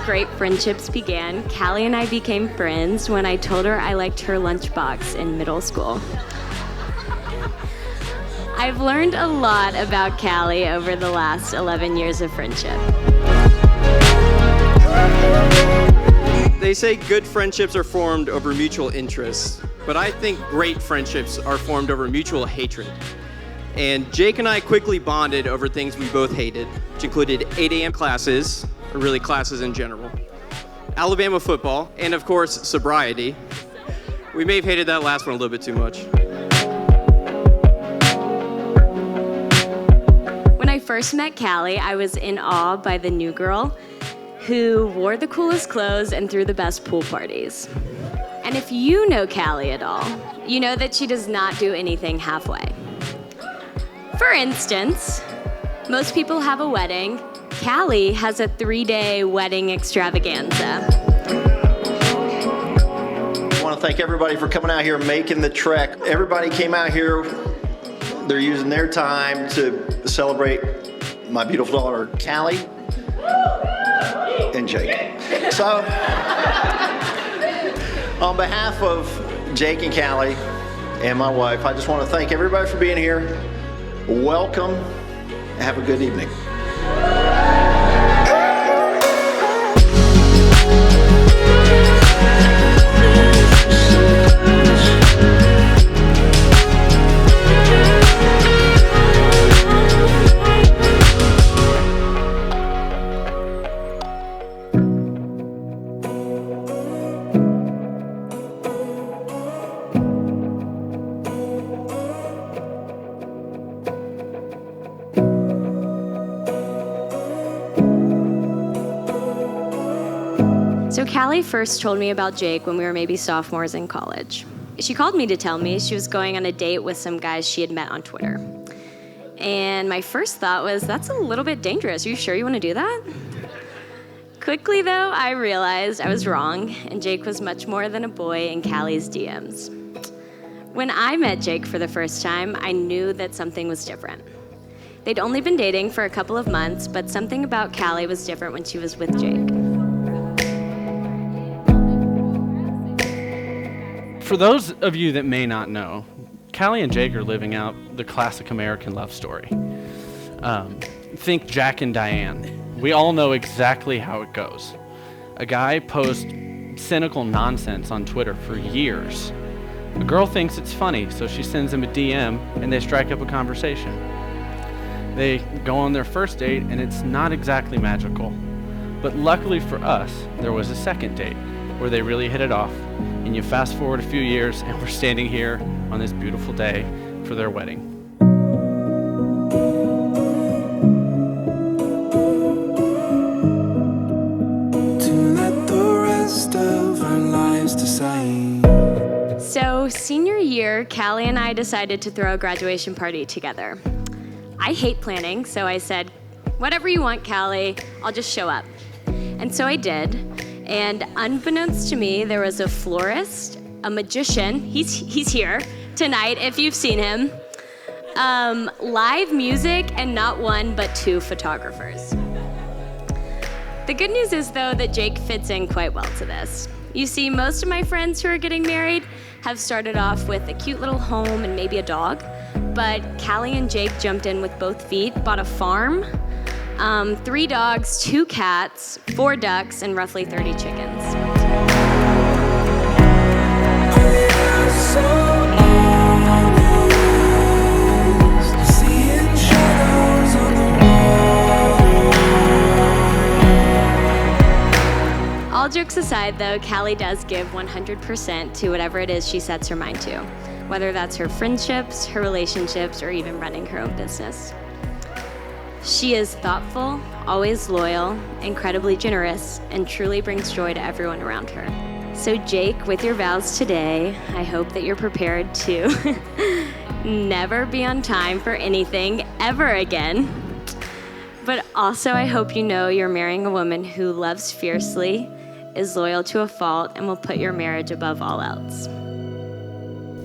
great friendships began, Calee and I became friends when I told her I liked her lunchbox in middle school. I've learned a lot about Calee over the last 11 years of friendship. They say good friendships are formed over mutual interests, but I think great friendships are formed over mutual hatred. And Jake and I quickly bonded over things we both hated, which included 8 a.m. classes, or really classes in general, Alabama football, and of course, sobriety. We may have hated that last one a little bit too much. When I first met Calee, I was in awe by the new girl who wore the coolest clothes and threw the best pool parties. And if you know Calee at all, you know that she does not do anything halfway. For instance, most people have a wedding. Calee has a 3-day wedding extravaganza. I want to thank everybody for coming out here and making the trek. Everybody came out here. They're using their time to celebrate my beautiful daughter, Calee and Jake. So, on behalf of Jake and Calee and my wife, I just want to thank everybody for being here. Welcome, and have a good evening. So Calee first told me about Jake when we were maybe sophomores in college. She called me to tell me she was going on a date with some guys she had met on Twitter. And my first thought was, that's a little bit dangerous. Are you sure you want to do that? Quickly, though, I realized I was wrong, and Jake was much more than a boy in Calee's DMs. When I met Jake for the first time, I knew that something was different. They'd only been dating for a couple of months, but something about Calee was different when she was with Jake. For those of you that may not know, Calee and Jake are living out the classic American love story. Think Jack and Diane. We all know exactly how it goes. A guy posts cynical nonsense on Twitter for years. A girl thinks it's funny, so she sends him a DM and they strike up a conversation. They go on their first date and it's not exactly magical. But luckily for us, there was a second date where they really hit it off. And you fast forward a few years and we're standing here on this beautiful day for their wedding. To let the rest of our lives decide. So senior year, Calee and I decided to throw a graduation party together. I hate planning, so I said, whatever you want, Calee, I'll just show up. And so I did. And unbeknownst to me, there was a florist, a magician, he's here tonight if you've seen him, live music, and not one but 2 photographers. The good news is, though, that Jake fits in quite well to this. You see, most of my friends who are getting married have started off with a cute little home and maybe a dog, but Calee and Jake jumped in with both feet, bought a farm, 3 dogs, 2 cats, 4 ducks, and roughly 30 chickens. All jokes aside, though, Calee does give 100% to whatever it is she sets her mind to, whether that's her friendships, her relationships, or even running her own business. She is thoughtful, always loyal, incredibly generous, and truly brings joy to everyone around her. So Jake, with your vows today, I hope that you're prepared to never be on time for anything ever again. But also I hope you know you're marrying a woman who loves fiercely, is loyal to a fault, and will put your marriage above all else.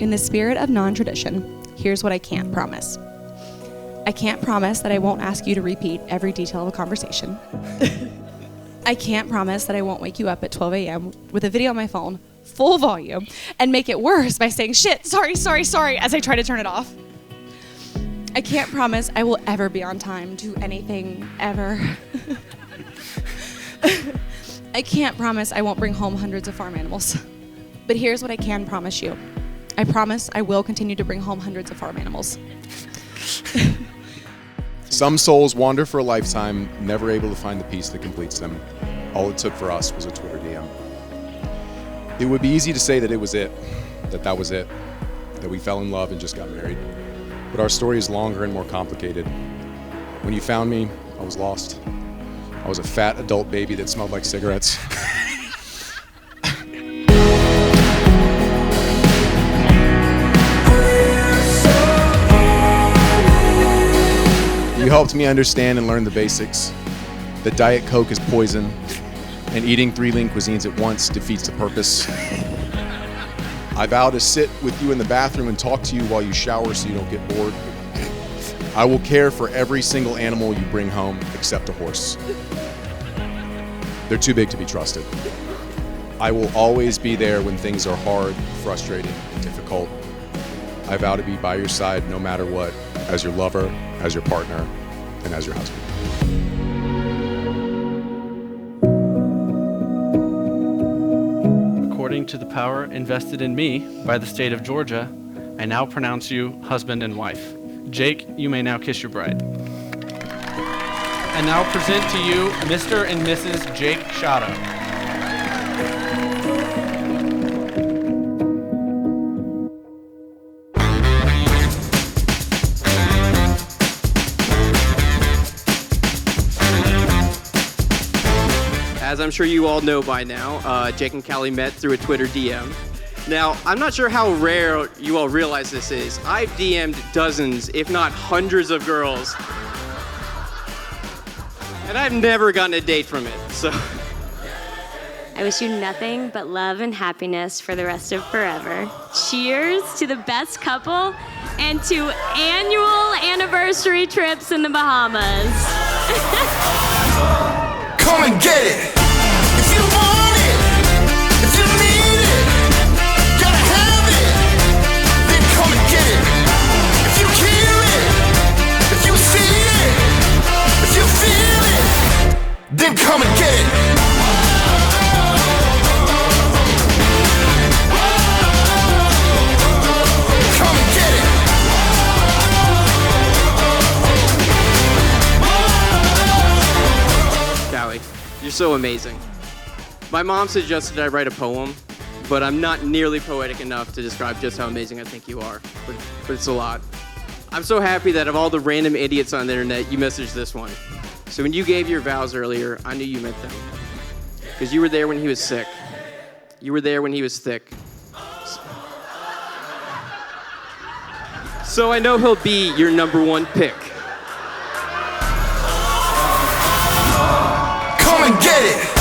In the spirit of non-tradition, here's what I can't promise. I can't promise that I won't ask you to repeat every detail of a conversation. I can't promise that I won't wake you up at 12 a.m. with a video on my phone, full volume, and make it worse by saying, shit, sorry, as I try to turn it off. I can't promise I will ever be on time to anything, ever. I can't promise I won't bring home hundreds of farm animals. But here's what I can promise you. I promise I will continue to bring home hundreds of farm animals. Some souls wander for a lifetime, never able to find the peace that completes them. All it took for us was a Twitter DM. It would be easy to say that it was it, that was it, that we fell in love and just got married. But our story is longer and more complicated. When you found me, I was lost. I was a fat adult baby that smelled like cigarettes. You helped me understand and learn the basics. That Diet Coke is poison, and eating 3 lean cuisines at once defeats the purpose. I vow to sit with you in the bathroom and talk to you while you shower so you don't get bored. I will care for every single animal you bring home except a horse. They're too big to be trusted. I will always be there when things are hard, frustrating, and difficult. I vow to be by your side no matter what, as your lover, as your partner, and as your husband. According to the power invested in me by the state of Georgia, I now pronounce you husband and wife. Jake, you may now kiss your bride. And now present to you Mr. and Mrs. Jake Shadow. As I'm sure you all know by now, Jake and Calee met through a Twitter DM. Now, I'm not sure how rare you all realize this is. I've DM'd dozens, if not hundreds of girls. And I've never gotten a date from it, so. I wish you nothing but love and happiness for the rest of forever. Cheers to the best couple and to annual anniversary trips in the Bahamas. Come and get it. If you want it, if you need it, gotta have it, then come and get it. If you hear it, if you see it, if you feel it, then come and get it. Come and get it. Calee, you're so amazing. My mom suggested I write a poem, but I'm not nearly poetic enough to describe just how amazing I think you are, but it's a lot. I'm so happy that of all the random idiots on the internet, you messaged this one. So when you gave your vows earlier, I knew you meant them. Because you were there when he was sick. You were there when he was thick. So I know he'll be your #1 pick. Come and get it.